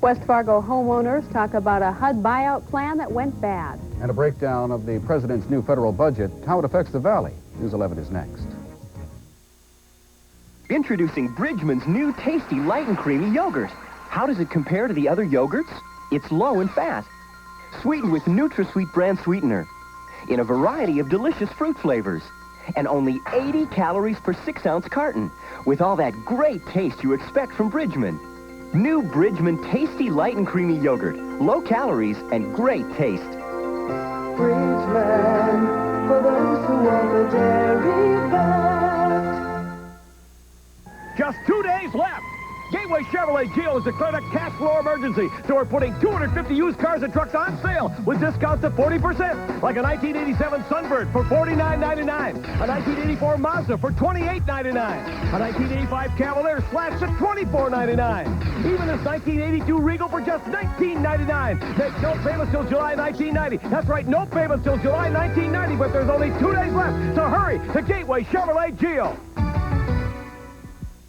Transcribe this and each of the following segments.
West Fargo homeowners talk about a HUD buyout plan that went bad. And a breakdown of the president's new federal budget, how it affects the Valley. News 11 is next. Introducing Bridgman's new tasty light and creamy yogurt. How does it compare to the other yogurts? It's low in fat, sweetened with NutraSweet brand sweetener, in a variety of delicious fruit flavors, and only 80 calories per 6-ounce carton, with all that great taste you expect from Bridgman. New Bridgman Tasty Light and Creamy Yogurt. Low calories and great taste. Bridgman, for those who want the dairy best. Just 2 days left. Gateway Chevrolet Geo has declared a cash flow emergency, so we're putting 250 used cars and trucks on sale with discounts of 40%, like a 1987 Sunbird for $49.99, a 1984 Mazda for $28.99, a 1985 Cavalier slashed at $24.99, even this 1982 Regal for just $19.99. Make no payments till July 1990. That's right, no payments till July 1990, but there's only 2 days left, so hurry to Gateway Chevrolet Geo.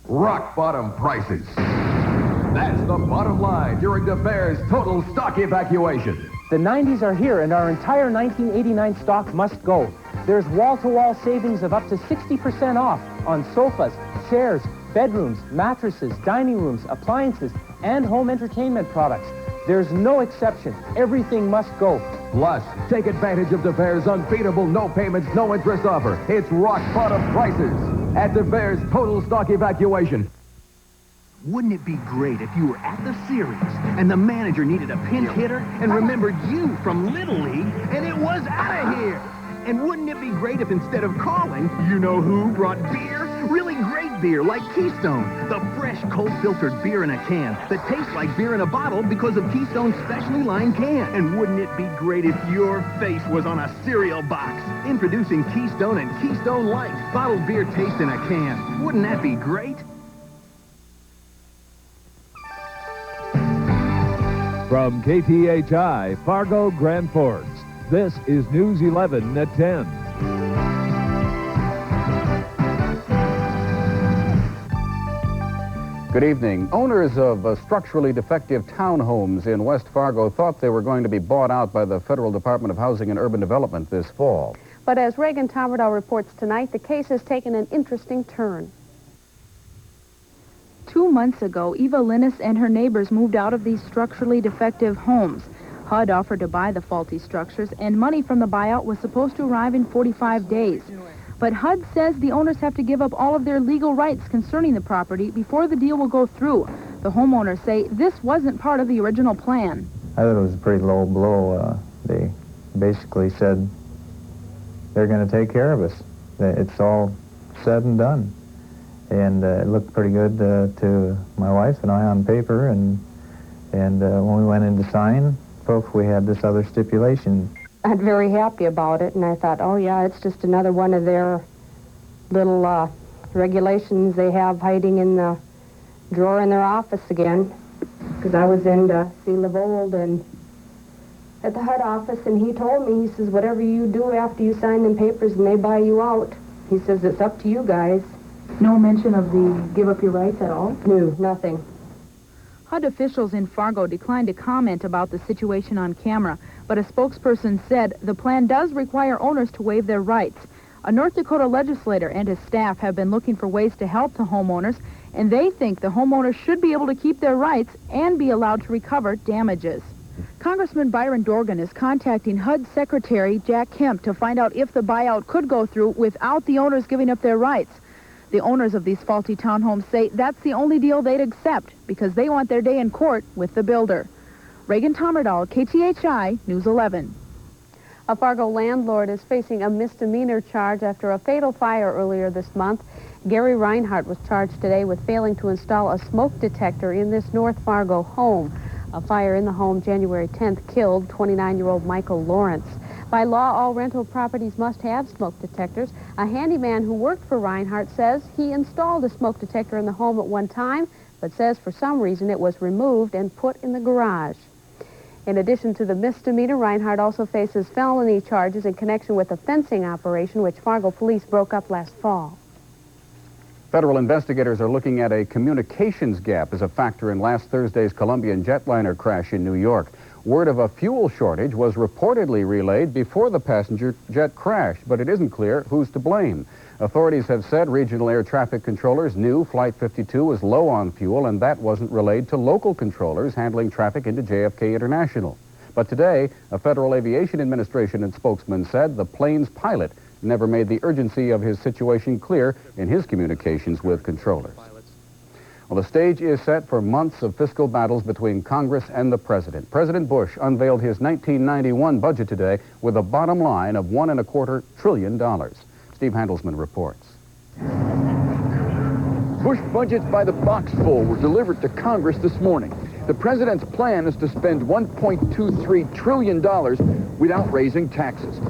Rock bottom prices. That's the bottom line during the Bears' total stock evacuation. The 90s are here and our entire 1989 stock must go. There's wall-to-wall savings of up to 60% off on sofas, chairs, bedrooms, mattresses, dining rooms, appliances, and home entertainment products. There's no exception. Everything must go. Plus, take advantage of the Bears' unbeatable no payments, no interest offer. It's rock bottom prices at the Bears' total stock evacuation. Wouldn't it be great if you were at the series and the manager needed a pinch hitter and remembered you from Little League and it was out of here? And wouldn't it be great if instead of calling, you know who brought beer? Really great beer like Keystone, the fresh cold-filtered beer in a can that tastes like beer in a bottle because of Keystone's specially lined can. And wouldn't it be great if your face was on a cereal box? Introducing Keystone and Keystone Light, bottled beer taste in a can. Wouldn't that be great? From KTHI, Fargo, Grand Forks, this is News 11 at 10. Good evening. Owners of structurally defective townhomes in West Fargo thought they were going to be bought out by the Federal Department of Housing and Urban Development this fall. But as Reagan Tomerdahl reports tonight, the case has taken an interesting turn. 2 months ago, Eva Linus and her neighbors moved out of these structurally defective homes. HUD offered to buy the faulty structures, and money from the buyout was supposed to arrive in 45 days. But HUD says the owners have to give up all of their legal rights concerning the property before the deal will go through. The homeowners say this wasn't part of the original plan. I thought it was a pretty low blow. They basically said they're going to take care of us. It's all said and done. And it looked pretty good to my wife and I on paper. And when we went in to sign, poof, we had this other stipulation. I'm very happy about it, and I thought, oh yeah, it's just another one of their little regulations they have hiding in the drawer in their office again. Because I was in to see Levold and at the HUD office, and he told me, he says, whatever you do after you sign them papers and they buy you out, he says, it's up to you guys. No mention of the give up your rights at all? No, nothing. HUD officials in Fargo declined to comment about the situation on camera, but a spokesperson said the plan does require owners to waive their rights. A North Dakota legislator and his staff have been looking for ways to help the homeowners, and they think the homeowners should be able to keep their rights and be allowed to recover damages. Congressman Byron Dorgan is contacting HUD Secretary Jack Kemp to find out if the buyout could go through without the owners giving up their rights. The owners of these faulty townhomes say that's the only deal they'd accept because they want their day in court with the builder. Reagan Tomerdahl, KTHI, News 11. A Fargo landlord is facing a misdemeanor charge after a fatal fire earlier this month. Gary Reinhardt was charged today with failing to install a smoke detector in this North Fargo home. A fire in the home January 10th killed 29-year-old Michael Lawrence. By law, all rental properties must have smoke detectors. A handyman who worked for Reinhardt says he installed a smoke detector in the home at one time, but says for some reason it was removed and put in the garage. In addition to the misdemeanor, Reinhardt also faces felony charges in connection with a fencing operation which Fargo police broke up last fall. Federal investigators are looking at a communications gap as a factor in last Thursday's Colombian jetliner crash in New York. Word of a fuel shortage was reportedly relayed before the passenger jet crashed, but it isn't clear who's to blame. Authorities have said regional air traffic controllers knew Flight 52 was low on fuel, and that wasn't relayed to local controllers handling traffic into JFK International. But today, a Federal Aviation Administration spokesman said the plane's pilot never made the urgency of his situation clear in his communications with controllers. Well, the stage is set for months of fiscal battles between Congress and the President. President Bush unveiled his 1991 budget today with a bottom line of $1.25 trillion. Steve Handelsman reports. Bush budgets by the boxful were delivered to Congress this morning. The president's plan is to spend $1.23 trillion without raising taxes.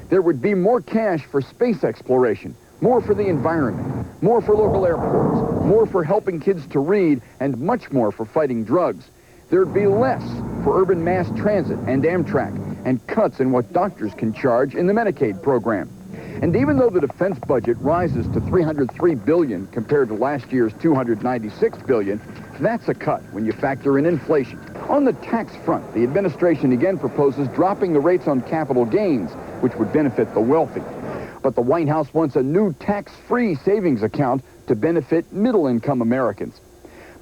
There would be more cash for space exploration, more for the environment, more for local airports, more for helping kids to read, and much more for fighting drugs. There'd be less for urban mass transit and Amtrak, and cuts in what doctors can charge in the Medicaid program. And even though the defense budget rises to $303 billion compared to last year's $296 billion, that's a cut when you factor in inflation. On the tax front, the administration again proposes dropping the rates on capital gains, which would benefit the wealthy. But the White House wants a new tax-free savings account to benefit middle-income Americans.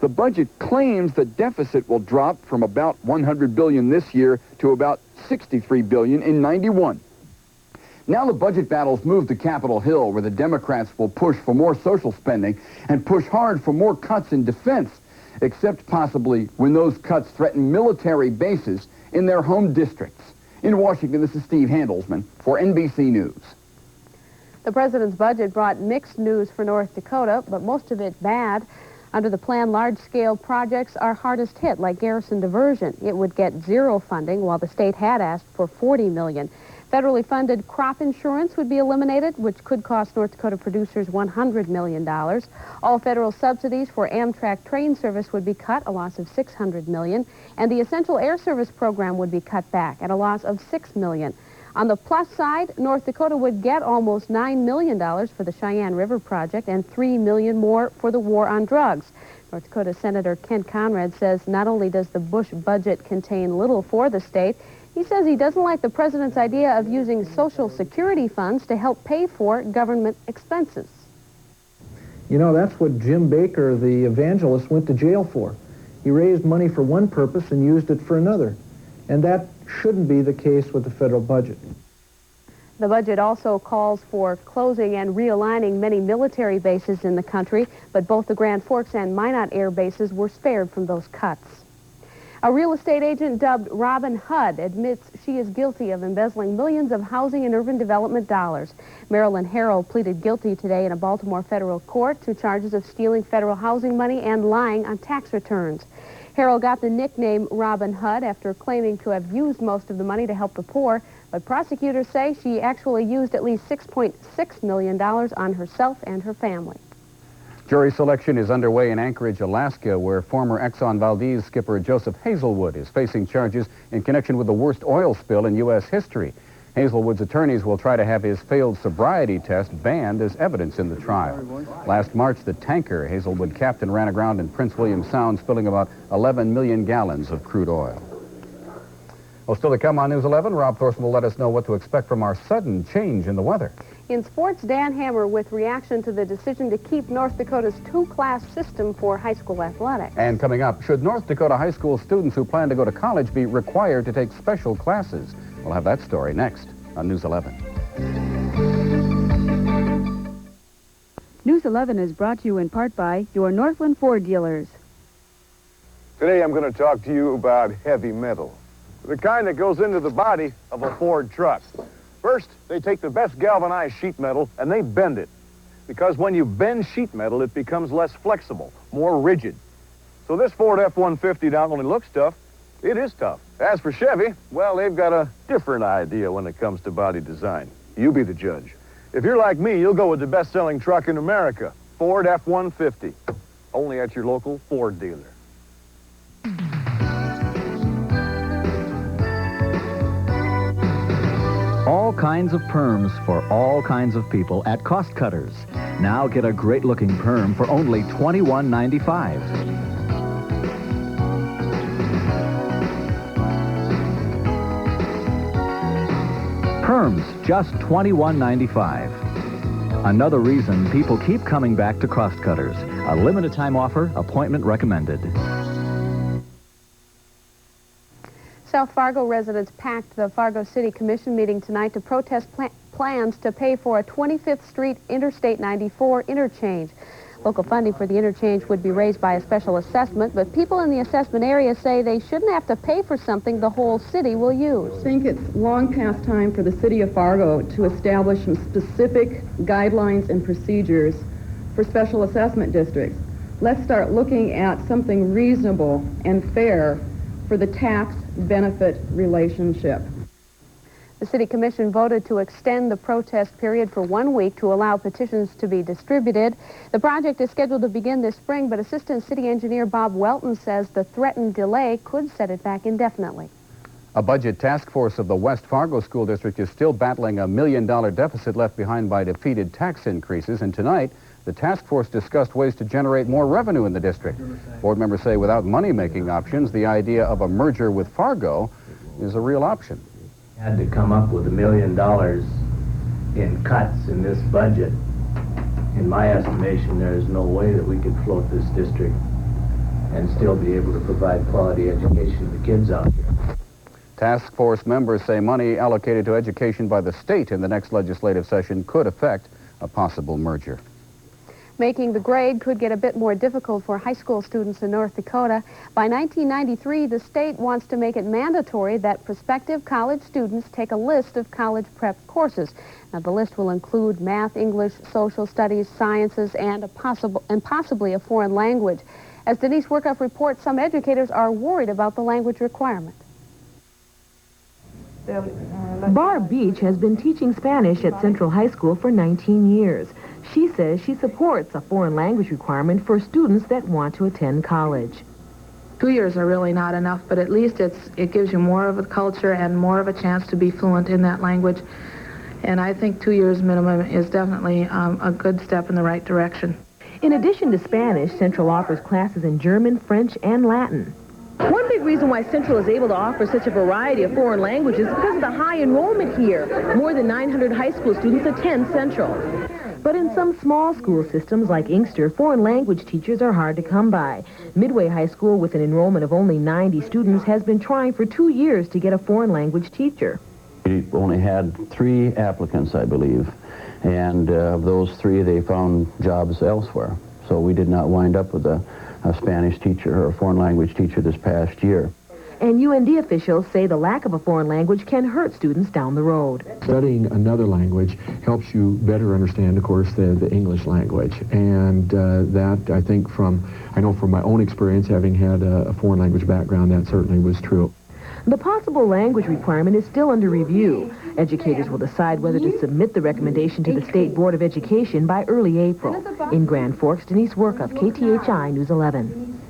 The budget claims the deficit will drop from about $100 billion this year to about $63 billion in '91. Now the budget battles move to Capitol Hill, where the Democrats will push for more social spending and push hard for more cuts in defense, except possibly when those cuts threaten military bases in their home districts. In Washington, this is Steve Handelsman for NBC News. The president's budget brought mixed news for North Dakota, but most of it bad. Under the plan, large-scale projects are hardest hit, like Garrison Diversion. It would get zero funding, while the state had asked for $40 million. Federally funded crop insurance would be eliminated, which could cost North Dakota producers $100 million. All federal subsidies for Amtrak train service would be cut, a loss of $600 million. And the Essential Air Service program would be cut back at a loss of $6 million. On the plus side, North Dakota would get almost $9 million for the Cheyenne River project and $3 million more for the war on drugs. North Dakota Senator Kent Conrad says not only does the Bush budget contain little for the state, he says he doesn't like the president's idea of using Social Security funds to help pay for government expenses. You know, that's what Jim Baker, the evangelist, went to jail for. He raised money for one purpose and used it for another. And that shouldn't be the case with the federal budget. The budget also calls for closing and realigning many military bases in the country, but both the Grand Forks and Minot air bases were spared from those cuts. A real estate agent dubbed Robin Hood admits she is guilty of embezzling millions of housing and urban development dollars. Marilyn Harrell pleaded guilty today in a Baltimore federal court to charges of stealing federal housing money and lying on tax returns. Harrell got the nickname Robin Hood after claiming to have used most of the money to help the poor, but prosecutors say she actually used at least $6.6 million on herself and her family. Jury selection is underway in Anchorage, Alaska, where former Exxon Valdez skipper Joseph Hazelwood is facing charges in connection with the worst oil spill in U.S. history. Hazelwood's attorneys will try to have his failed sobriety test banned as evidence in the trial. Last March, the tanker Hazelwood captain ran aground in Prince William Sound, spilling about 11 million gallons of crude oil. Well, still to come on News 11, Rob Thorson will let us know what to expect from our sudden change in the weather. In sports, Dan Hammer with reaction to the decision to keep North Dakota's two-class system for high school athletics. And coming up, should North Dakota high school students who plan to go to college be required to take special classes? We'll have that story next on News 11. News 11 is brought to you in part by your Northland Ford dealers. Today I'm going to talk to you about heavy metal, the kind that goes into the body of a Ford truck. First, they take the best galvanized sheet metal and they bend it, because when you bend sheet metal, it becomes less flexible, more rigid. So this Ford F-150 not only looks tough, it is tough. As for Chevy, well, they've got a different idea when it comes to body design. You be the judge. If you're like me, you'll go with the best-selling truck in America, Ford F-150, only at your local Ford dealer. All kinds of perms for all kinds of people at Cost Cutters. Now get a great-looking perm for only $21.95. Perms, just $21.95. Another reason people keep coming back to Crosscutters. A limited time offer, appointment recommended. South Fargo residents packed the Fargo City Commission meeting tonight to protest plans to pay for a 25th Street Interstate 94 interchange. Local funding for the interchange would be raised by a special assessment, but people in the assessment area say they shouldn't have to pay for something the whole city will use. I think it's long past time for the city of Fargo to establish some specific guidelines and procedures for special assessment districts. Let's start looking at something reasonable and fair for the tax-benefit relationship. The City Commission voted to extend the protest period for 1 week to allow petitions to be distributed. The project is scheduled to begin this spring, but Assistant City Engineer Bob Welton says the threatened delay could set it back indefinitely. A budget task force of the West Fargo School District is still battling a $1 million deficit left behind by defeated tax increases, and tonight the task force discussed ways to generate more revenue in the district. Board members say without money-making options, the idea of a merger with Fargo is a real option. Had to come up with $1 million in cuts in this budget. In my estimation, there is no way that we could float this district and still be able to provide quality education to the kids out here. Task force members say money allocated to education by the state in the next legislative session could affect a possible merger. Making the grade could get a bit more difficult for high school students in North Dakota. By 1993, the state wants to make it mandatory that prospective college students take a list of college prep courses. Now, the list will include math, English, social studies, sciences, and possibly a foreign language. As Denise Workup reports, some educators are worried about the language requirement. Barb Beach has been teaching Spanish at Central High School for 19 years. She says she supports a foreign language requirement for students that want to attend college. 2 years are really not enough, but at least it gives you more of a culture and more of a chance to be fluent in that language. And I think 2 years minimum is definitely a good step in the right direction. In addition to Spanish, Central offers classes in German, French, and Latin. One big reason why Central is able to offer such a variety of foreign languages is because of the high enrollment here. More than 900 high school students attend Central. But in some small school systems like Inkster, foreign language teachers are hard to come by. Midway High School, with an enrollment of only 90 students, has been trying for 2 years to get a foreign language teacher. We only had 3 applicants, I believe, and of those 3, they found jobs elsewhere. So we did not wind up with a Spanish teacher or a foreign language teacher this past year. And UND officials say the lack of a foreign language can hurt students down the road. Studying another language helps you better understand, of course, the English language. And that, I think, I know from my own experience, having had a foreign language background, that certainly was true. The possible language requirement is still under review. Educators will decide whether to submit the recommendation to the State Board of Education by early April. In Grand Forks, Denise Workup, KTHI News 11.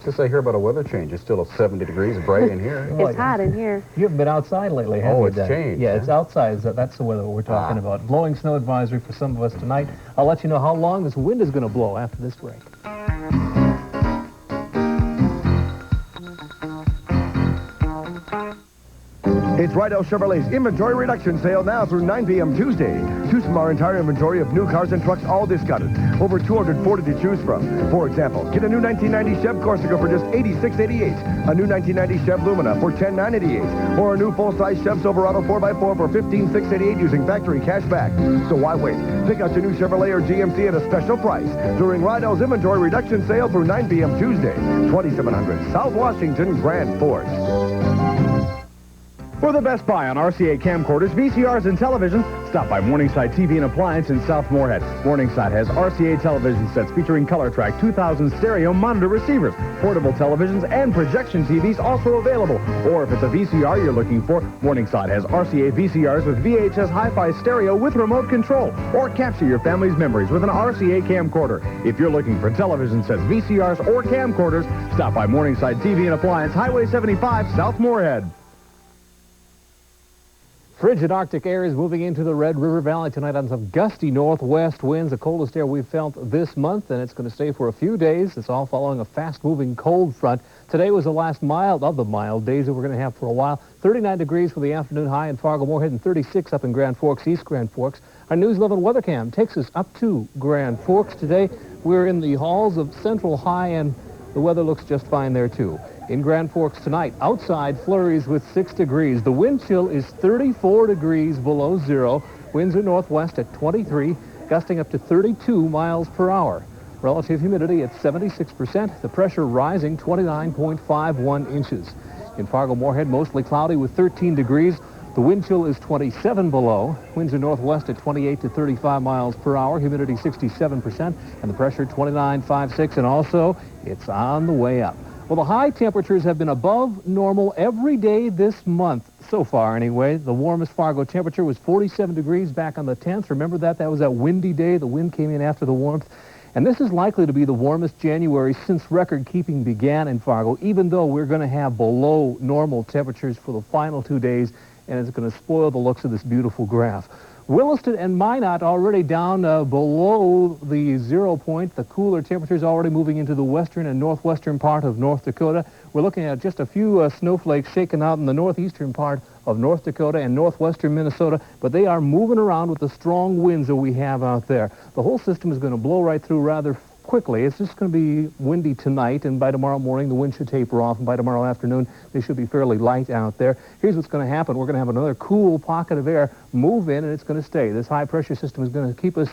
Since I hear about a weather change, it's still 70 degrees, bright in here. It's hot in here. You haven't been outside lately, have you? Oh, it's changed. Yeah, it's outside. That's the weather we're talking about. Blowing snow advisory for some of us tonight. I'll let you know how long this wind is going to blow after this break. It's Rydell Chevrolet's inventory reduction sale now through 9 p.m. Tuesday. Choose from our entire inventory of new cars and trucks, all discounted. Over 240 to choose from. For example, get a new 1990 Chev Corsica for just $86.88, a new 1990 Chev Lumina for $10,988, or a new full-size Chev Silverado 4x4 for $15,688 using factory cash back. So why wait? Pick out your new Chevrolet or GMC at a special price during Rydell's inventory reduction sale through 9 p.m. Tuesday, 2700 South Washington, Grand Forks. For the best buy on RCA camcorders, VCRs, and televisions, stop by Morningside TV and Appliance in South Moorhead. Morningside has RCA television sets featuring ColorTrack 2000 stereo monitor receivers, portable televisions, and projection TVs also available. Or if it's a VCR you're looking for, Morningside has RCA VCRs with VHS Hi-Fi stereo with remote control. Or capture your family's memories with an RCA camcorder. If you're looking for television sets, VCRs, or camcorders, stop by Morningside TV and Appliance, Highway 75, South Moorhead. Frigid Arctic air is moving into the Red River Valley tonight on some gusty northwest winds, the coldest air we've felt this month, and it's going to stay for a few days. It's all following a fast-moving cold front. Today was the last mild of the mild days that we're going to have for a while. 39 degrees for the afternoon high in Fargo-Moorhead and 36 up in Grand Forks, East Grand Forks. Our News 11 weather cam takes us up to Grand Forks. Today we're in the halls of Central High, and the weather looks just fine there, too. In Grand Forks tonight, outside flurries with 6 degrees. The wind chill is 34 degrees below zero. Winds are northwest at 23, gusting up to 32 miles per hour. Relative humidity at 76%. The pressure rising 29.51 inches. In Fargo-Moorhead, mostly cloudy with 13 degrees. The wind chill is 27 below. Winds are northwest at 28 to 35 miles per hour. Humidity 67%. And the pressure 29.56. And also, it's on the way up. Well, the high temperatures have been above normal every day this month, so far anyway. The warmest Fargo temperature was 47 degrees back on the 10th. Remember that? That was that windy day. The wind came in after the warmth. And this is likely to be the warmest January since record-keeping began in Fargo, even though we're going to have below normal temperatures for the final 2 days, and it's going to spoil the looks of this beautiful graph. Williston and Minot already down below the 0 point. The cooler temperatures already moving into the western and northwestern part of North Dakota. We're looking at just a few snowflakes shaken out in the northeastern part of North Dakota and northwestern Minnesota, but they are moving around with the strong winds that we have out there. The whole system is going to blow right through rather quickly. It's just going to be windy tonight, and by tomorrow morning the wind should taper off, and by tomorrow afternoon they should be fairly light out there. Here's what's going to happen. We're going to have another cool pocket of air move in, and it's going to stay. This high pressure system is going to keep us,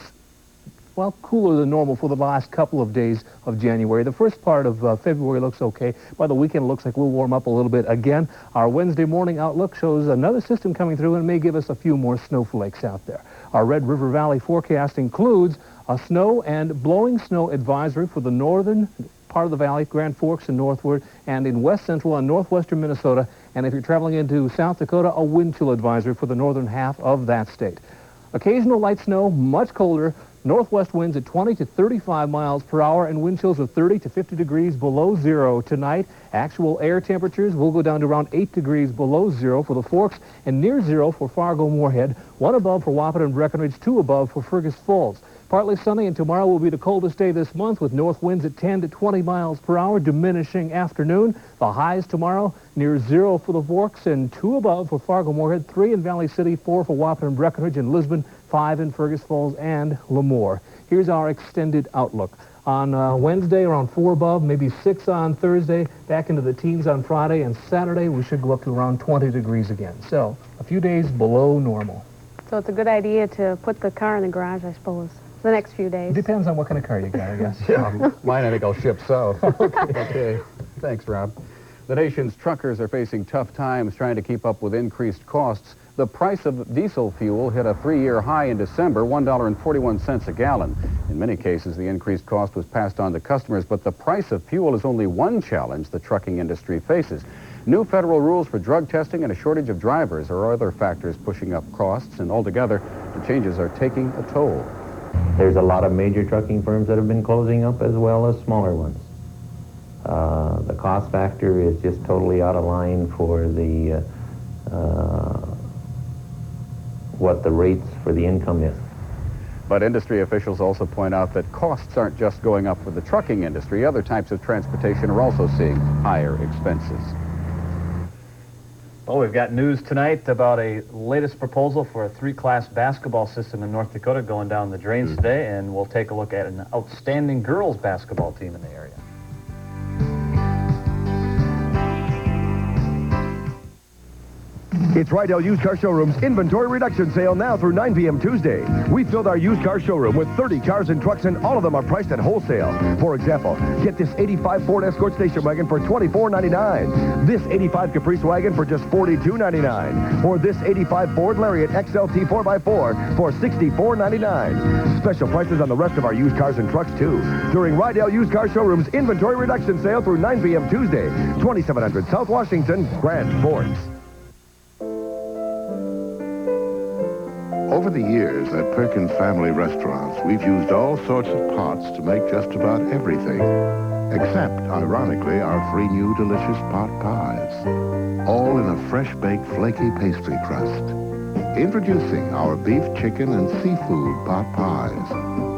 well, cooler than normal for the last couple of days of January. The first part of February looks okay. By the weekend, it looks like we'll warm up a little bit again. Our Wednesday morning outlook shows another system coming through and may give us a few more snowflakes out there. Our Red River Valley forecast includes a snow and blowing snow advisory for the northern part of the valley, Grand Forks and northward, and in west central and northwestern Minnesota. And if you're traveling into South Dakota, a wind chill advisory for the northern half of that state. Occasional light snow, much colder. Northwest winds at 20 to 35 miles per hour and wind chills of 30 to 50 degrees below zero tonight. Actual air temperatures will go down to around 8 degrees below zero for the Forks and near zero for Fargo-Moorhead, 1 above for Wahpeton and Breckenridge, 2 above for Fergus Falls. Partly sunny, and tomorrow will be the coldest day this month with north winds at 10 to 20 miles per hour, diminishing afternoon. The highs tomorrow near zero for the Forks and 2 above for Fargo-Moorhead, 3 in Valley City, 4 for Wahpeton and Breckenridge and Lisbon, 5 in Fergus Falls and Lemoore. Here's our extended outlook. On Wednesday, around 4 above, maybe 6 on Thursday, back into the teens on Friday, and Saturday we should go up to around 20 degrees again. So a few days below normal. So it's a good idea to put the car in the garage, I suppose, the next few days. Depends on what kind of car you got, I guess. Mine, I think I'll ship south. Okay. Thanks, Rob. The nation's truckers are facing tough times trying to keep up with increased costs. The price of diesel fuel hit a 3-year high in December, $1.41 a gallon. In many cases, the increased cost was passed on to customers, but the price of fuel is only one challenge the trucking industry faces. New federal rules for drug testing and a shortage of drivers are other factors pushing up costs, and altogether, the changes are taking a toll. There's a lot of major trucking firms that have been closing up as well as smaller ones. The cost factor is just totally out of line for the what the rates for the income is. But industry officials also point out that costs aren't just going up for the trucking industry. Other types of transportation are also seeing higher expenses. Well, we've got news tonight about a latest proposal for a 3-class basketball system in North Dakota going down the drains today, and we'll take a look at an outstanding girls basketball team in the area. It's Rydell Used Car Showroom's inventory reduction sale now through 9 p.m. Tuesday. We filled our used car showroom with 30 cars and trucks, and all of them are priced at wholesale. For example, get this 85 Ford Escort station wagon for $24.99. This 85 Caprice wagon for just $42.99. Or this 85 Ford Lariat XLT 4x4 for $64.99. Special prices on the rest of our used cars and trucks, too. During Rydell Used Car Showroom's inventory reduction sale through 9 p.m. Tuesday. 2700 South Washington, Grand Forks. Over the years at Perkins Family Restaurants, we've used all sorts of pots to make just about everything, except, ironically, our 3 new delicious pot pies, all in a fresh-baked flaky pastry crust. Introducing our beef, chicken, and seafood pot pies,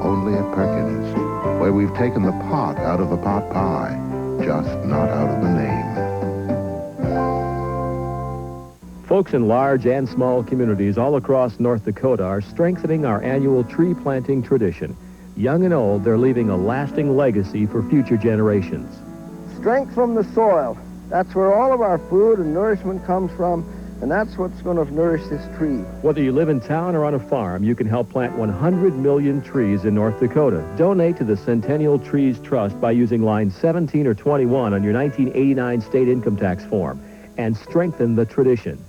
only at Perkins, where we've taken the pot out of the pot pie, just not out of the name. Folks in large and small communities all across North Dakota are strengthening our annual tree planting tradition. Young and old, they're leaving a lasting legacy for future generations. Strength from the soil. That's where all of our food and nourishment comes from, and that's what's going to nourish this tree. Whether you live in town or on a farm, you can help plant 100 million trees in North Dakota. Donate to the Centennial Trees Trust by using lines 17 or 21 on your 1989 state income tax form, and strengthen the tradition.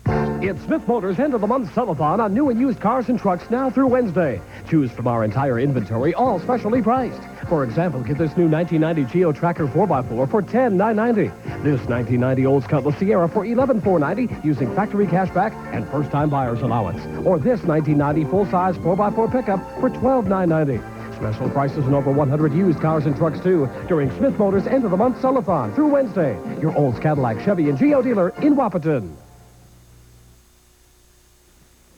It's Smith Motors' end of the month sell-a-thon on new and used cars and trucks now through Wednesday. Choose from our entire inventory, all specially priced. For example, get this new 1990 Geo Tracker 4x4 for $10,990. This 1990 Olds Cutlass Sierra for $11,490 using factory cashback and first-time buyer's allowance. Or this 1990 full-size 4x4 pickup for $12,990. Special prices on over 100 used cars and trucks, too, during Smith Motors' end of the month sell-a-thon through Wednesday. Your Olds Cadillac, Chevy, and Geo dealer in Wahpeton.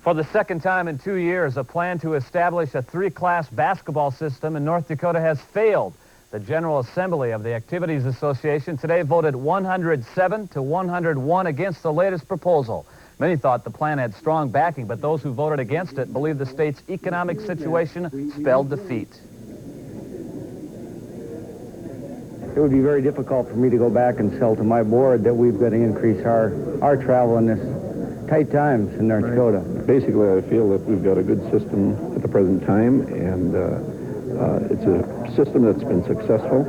For the second time in 2 years, a plan to establish a three-class basketball system in North Dakota has failed. The General Assembly of the Activities Association today voted 107 to 101 against the latest proposal. Many thought the plan had strong backing, but those who voted against it believe the state's economic situation spelled defeat. It would be very difficult for me to go back and sell to my board that we've got to increase our travel in this tight times in North Dakota. Basically, I feel that we've got a good system at the present time, and it's a system that's been successful.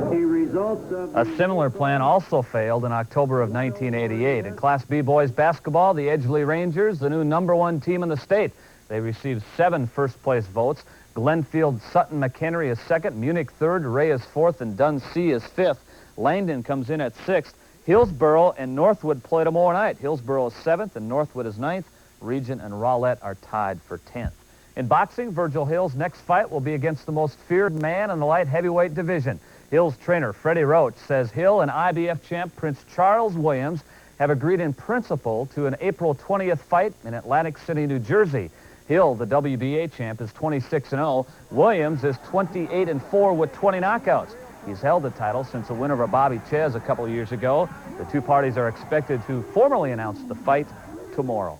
A similar plan also failed in October of 1988. In Class B boys basketball, the Edgeley Rangers, the new #1 team in the state, they received 7 first-place votes. Glenfield Sutton McHenry is second, Munich third, Ray is fourth, and Dunn-C is fifth. Langdon comes in at sixth. Hillsboro and Northwood play tomorrow night. Hillsboro is 7th and Northwood is 9th. Regent and Rowlett are tied for 10th. In boxing, Virgil Hill's next fight will be against the most feared man in the light heavyweight division. Hill's trainer, Freddie Roach, says Hill and IBF champ Prince Charles Williams have agreed in principle to an April 20th fight in Atlantic City, New Jersey. Hill, the WBA champ, is 26-0. Williams is 28-4 with 20 knockouts. He's held the title since a win over Bobby Chez a couple of years ago. The two parties are expected to formally announce the fight tomorrow.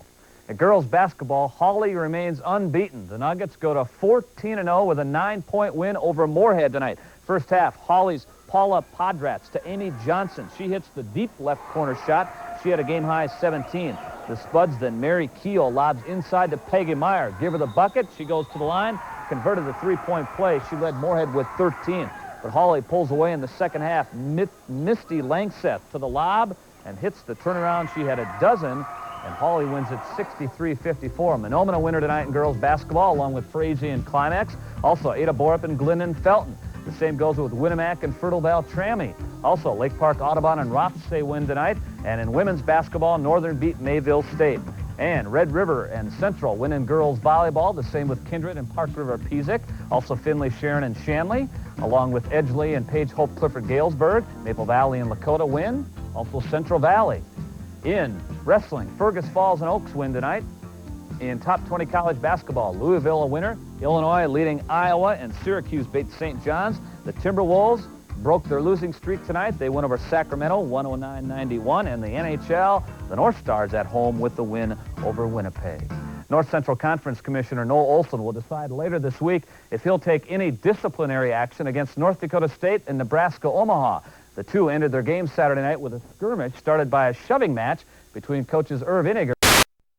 At girls basketball, Hawley remains unbeaten. The Nuggets go to 14-0 with a 9-point win over Moorhead tonight. First half, Hawley's Paula Padrats to Amy Johnson. She hits the deep left corner shot. She had a game-high 17. The Spuds, then Mary Keel lobs inside to Peggy Meyer. Give her the bucket. She goes to the line, converted the three-point play. She led Moorhead with 13. But Hawley pulls away in the second half. Misty Langseth to the lob and hits the turnaround. She had a dozen, and Hawley wins it 63-54. Monoma a winner tonight in girls basketball, along with Frazee and Climax. Also, Ada Borup and Glendon Felton. The same goes with Winnemac and Fertile Vale Trammy. Also, Lake Park Audubon and Rothsay win tonight. And in women's basketball, Northern beat Mayville State. And Red River and Central win in girls volleyball. The same with Kindred and Park River Peasic. Also Finley, Sharon, and Shanley, along with Edgeley and Page Hope Clifford Galesburg. Maple Valley and Lakota win. Also Central Valley. In wrestling, Fergus Falls and Oaks win tonight. In top 20 college basketball, Louisville a winner. Illinois leading Iowa, and Syracuse beat St. John's. The Timberwolves broke their losing streak tonight. They win over Sacramento, 109-91. And the NHL, the North Stars at home with the win over Winnipeg. North Central Conference Commissioner Noel Olson will decide later this week if he'll take any disciplinary action against North Dakota State and Nebraska-Omaha. The two ended their game Saturday night with a skirmish started by a shoving match between coaches Irv Iniger